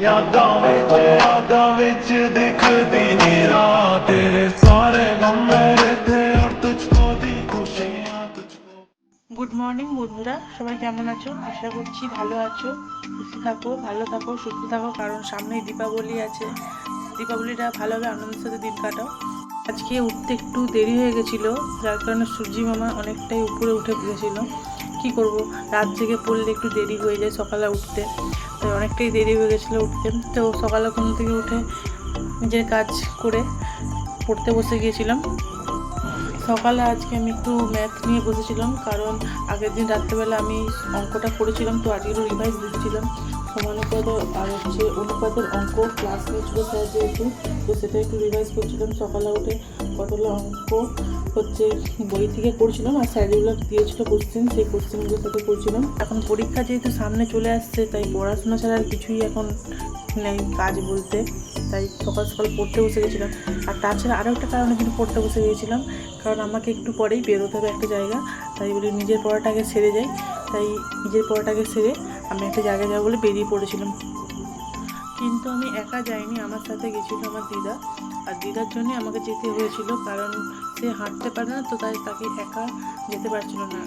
यादा विच दिखदी नी रात तेरे सारे गम मेरे थे और तुझको दी खुशियां तुझको। গুড মর্নিং বন্ধুরা, সবাই কেমন আছো? আশা করছি ভালো আছো, খুশি থাকো, ভালো থাকো, সুস্থ থাকো, কারণ সামনেই দীপাবলি আছে। দীপাবলিটা ভালোভাবে আনন্দের সাথে দিন কাটাও। আজকে উঠতে একটু দেরি হয়ে গেছিলো, যার কারণে সূর্যি মামা অনেকটাই উপরে উঠে গেছিলো। কী করব, রাত জেগে পড়লে একটু দেরি হয়ে যায় সকালে উঠতে, তাই অনেকটাই দেরি হয়ে গেছিলো উঠতে। তো সকালে ঘুম থেকে উঠে নিজের কাজ করে পড়তে বসে গিয়েছিলাম। সকালে আজকে আমি একটু ম্যাথ নিয়ে বসেছিলাম, কারণ আগের দিন রাত্রেবেলা আমি অঙ্কটা করেছিলাম, তো আজকে একটু রিভাইজ দিচ্ছিলাম। সমানুপাত আর অনুপাতের অঙ্ক ক্লাস নিয়েছিল স্যার যেহেতু, তো সেটা একটু রিভাইজ করছিলাম। সকালে উঠে কতগুলো অঙ্ক বই থেকে করছিলাম, আর স্যার যেগুলো দিয়েছিল কোশ্চেন, সেই কোশ্চেনগুলোর সাথে করছিলাম। এখন পরীক্ষা যেহেতু সামনে চলে আসছে, তাই পড়াশোনা ছাড়া আর কিছুই এখন নেই কাজ বলতে, তাই সকাল সকাল পড়তে বসে গেছিলাম। আর তাছাড়া আরও একটা কারণে কিন্তু পড়তে বসে গিয়েছিলাম, কারণ আমাকে একটু পরেই বেরোতে হবে একটা জায়গা, তাই বলে নিজের পড়াটাকে সেরে যাই। তাই নিজের পড়াটাকে সেরে আমি একটা জায়গায় যাবো বলে বেরিয়ে পড়েছিলাম। কিন্তু আমি একা যাইনি, আমার সাথে গেছিলো আমার দিদা, আর দিদার জন্যে আমাকে যেতে হয়েছিল, কারণ সে হাঁটতে পারে না, তো তাই তাকে একা যেতে পারছিল না,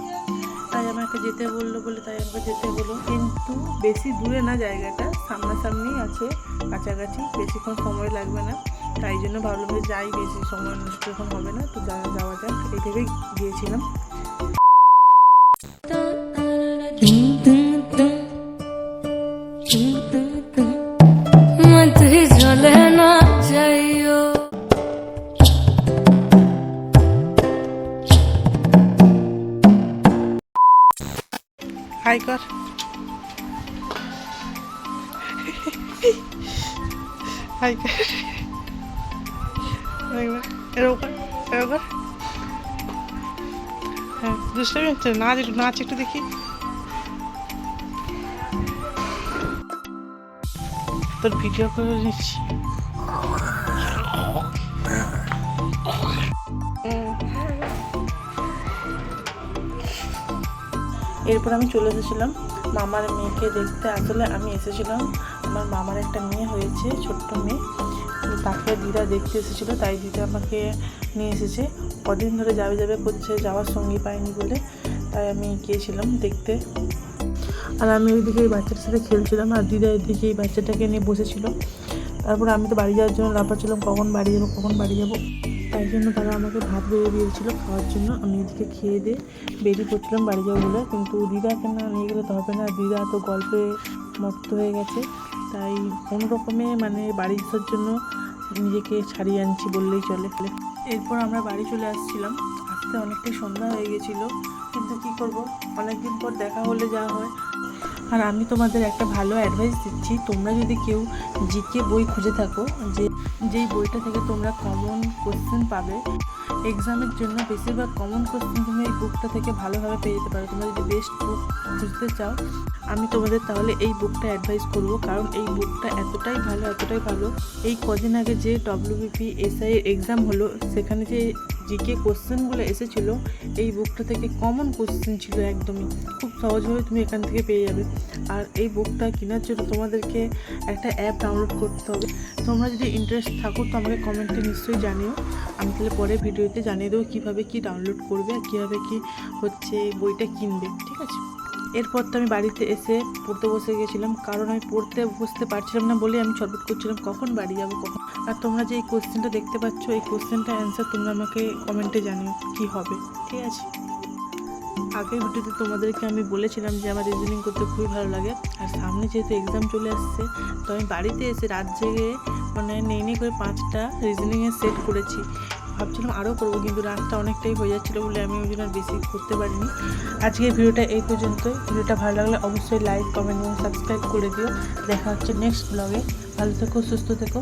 তাই আমাকে যেতে বললো বলে তাই আমাকে যেতে হলো। কিন্তু বেশি দূরে না, জায়গাটা সামনাসামনি আছে, কাছাকাছি, বেশিক্ষণ সময় লাগবে না, তাই জন্য ভাবলাম যে যাই, বেশি সময় নষ্ট এখন হবে না, তো যাওয়া যাক, এই ভেবেই গিয়েছিলাম। হাই কর, হাই কর, এরকম এরকম। হ্যাঁ, দুষ্টামি হচ্ছে, নাচ একটু, নাচ একটু দেখি। তোর ভিডিও করে নিচ্ছি। এরপর আমি চলে এসেছিলাম মামার মেয়েকে দেখতে। আসলে আমি এসেছিলাম, আমার মামার একটা মেয়ে হয়েছে, ছোট্ট মেয়ে, তাকে দিদা দেখতে এসেছিলো, তাই দিদা আমাকে নিয়ে এসেছে। কদিন ধরে যাবে যাবে করছে, যাওয়ার সঙ্গী পাইনি বলে, তাই আমি গিয়েছিলাম দেখতে। আর আমি ওইদিকে এই বাচ্চাটার সাথে খেলছিলাম, আর দিদা এদিকে এই বাচ্চাটাকে নিয়ে বসেছিল। তারপরে আমি তো বাড়ি যাওয়ার জন্য লাফাচ্ছিলাম, কখন বাড়ি যাবো, কখন বাড়ি যাবো। তাই জন্য তারা আমাকে ভাত বেড়ে দিয়েছিলো খাওয়ার জন্য। আমি এদিকে খেয়ে দিয়ে বেরিয়ে পড়ছিলাম বাড়ি যাবো বলে, কিন্তু দিদাকে না নিয়ে গেলে তো হবে না, দিদা তো গল্পে মত্ত হয়ে গেছে, তাই কোনো রকমে মানে বাড়ি আসার জন্য নিজেকে ছাড়িয়ে আনছি বললেই চলে। এরপর আমরা বাড়ি চলে আসছিলাম, আসতে অনেকটাই সন্ধ্যা হয়ে গেছিলো, কিন্তু কী করব, অনেকদিন পর দেখা হলে যা হয়। আর আমি তোমাদের একটা ভালো অ্যাডভাইস দিচ্ছি, তোমরা যদি কেউ জিকে বই খুঁজে থাকো, যেই বইটা থেকে তোমরা কমন কোশ্চেন পাবে এক্সামের জন্য, বেশিরভাগ কমন কোশ্চেন তুমি এই বুকটা থেকে ভালোভাবে পেয়ে যেতে পারো। তোমরা যদি বেস্ট বুক খুঁজতে চাও, আমি তোমাদের তাহলে এই বুকটা অ্যাডভাইস করবো, কারণ এই বুকটা এতটাই ভালো। এই কদিন আগে যে WBP SI এক্সাম হলো, সেখানে যে জিকে কোশ্চেনগুলো এসেছিলো, এই বুকটা থেকে কমন কোশ্চেন ছিল একদমই, খুব সহজভাবে তুমি এখান থেকে পেয়ে যাবে। আর এই বুকটা কেনার জন্য তোমাদেরকে একটা অ্যাপ ডাউনলোড করতে হবে। তোমরা যদি ইন্টারেস্ট থাকো তো আমাকে কমেন্টে নিশ্চয়ই জানিও, আমি তাহলে পরে ভিডিওতে জানিয়ে দেবো কীভাবে কী ডাউনলোড করবে আর কীভাবে কী বইটা কিনবে, ঠিক আছে? এরপর তো আমি বাড়িতে এসে পড়তে বসে গেছিলাম, কারণ আমি পড়তে বসতে পারছিলাম না বলে আমি ছটফট করছিলাম কখন বাড়ি যাবো কখন। আর তোমরা যে এই কোশ্চেনটা দেখতে পাচ্ছ, এই কোশ্চেনটার অ্যান্সার তোমরা আমাকে কমেন্টে জানিও কী হবে, ঠিক আছে? আগের ভিডিওতে তোমাদেরকে আমি বলেছিলাম যে আমার রিজনিং করতে খুবই ভালো লাগে, আর সামনে যেহেতু এক্সাম চলে আসছে, তো আমি বাড়িতে এসে রাত জেগে মানে নেই করে 5টা রিজনিংয়ের সেট করেছি। ভাবছিলাম আরও করবো, কিন্তু রাতটা অনেকটাই হয়ে যাচ্ছিলো বলে আমি ওই জন্য বেশি করতে পারিনি। আজকের ভিডিওটা এই পর্যন্ত। ভিডিওটা ভালো লাগলে অবশ্যই লাইক, কমেন্ট এবং সাবস্ক্রাইব করে দিও। দেখা হচ্ছে নেক্সট ব্লগে। ভালো থেকো, সুস্থ থেকো।